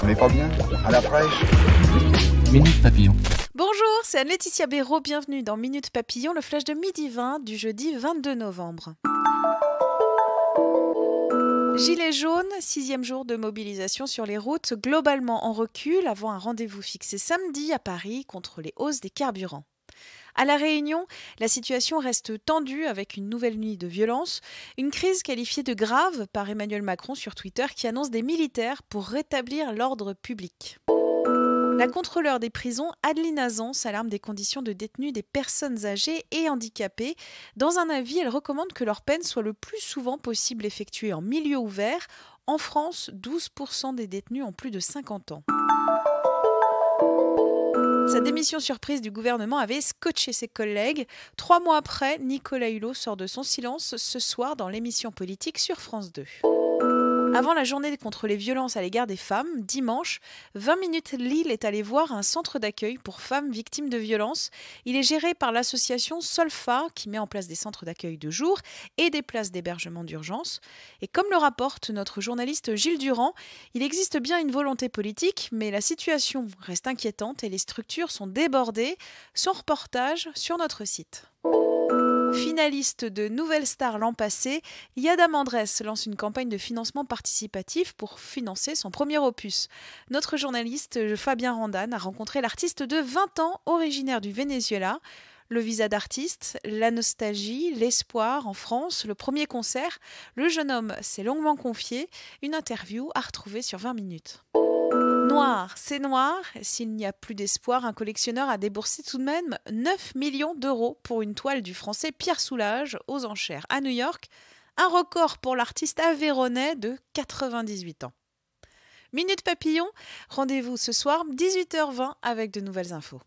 Mais pas bien, à la fraîche. Minute Papillon. Bonjour, c'est Anne-Laetitia Béraud, bienvenue dans Minute Papillon, le flash de midi 20 du jeudi 22 novembre. Gilets jaunes, 6e jour de mobilisation sur les routes, globalement en recul avant un rendez-vous fixé samedi à Paris contre les hausses des carburants. À La Réunion, la situation reste tendue avec une nouvelle nuit de violence, une crise qualifiée de grave par Emmanuel Macron sur Twitter qui annonce des militaires pour rétablir l'ordre public. La contrôleure des prisons, Adeline Hazan, s'alarme des conditions de détenue des personnes âgées et handicapées. Dans un avis, elle recommande que leur peine soit le plus souvent possible effectuée en milieu ouvert. En France, 12% des détenus ont plus de 50 ans. Sa démission surprise du gouvernement avait scotché ses collègues. 3 mois après, Nicolas Hulot sort de son silence ce soir dans l'émission politique sur France 2. Avant la journée contre les violences à l'égard des femmes, dimanche, 20 minutes Lille est allé voir un centre d'accueil pour femmes victimes de violences. Il est géré par l'association Solfa, qui met en place des centres d'accueil de jour et des places d'hébergement d'urgence. Et comme le rapporte notre journaliste Gilles Durand, il existe bien une volonté politique, mais la situation reste inquiétante et les structures sont débordées. Son reportage sur notre site. Finaliste de Nouvelle Star l'an passé, Yada Mandress lance une campagne de financement participatif pour financer son premier opus. Notre journaliste Fabien Randan a rencontré l'artiste de 20 ans, originaire du Venezuela. Le visa d'artiste, la nostalgie, l'espoir en France, le premier concert. Le jeune homme s'est longuement confié. Une interview à retrouver sur 20 minutes. Noir, c'est noir. S'il n'y a plus d'espoir, un collectionneur a déboursé tout de même 9 millions d'euros pour une toile du français Pierre Soulages aux enchères à New York. Un record pour l'artiste aveyronnais de 98 ans. Minute Papillon, rendez-vous ce soir 18h20 avec de nouvelles infos.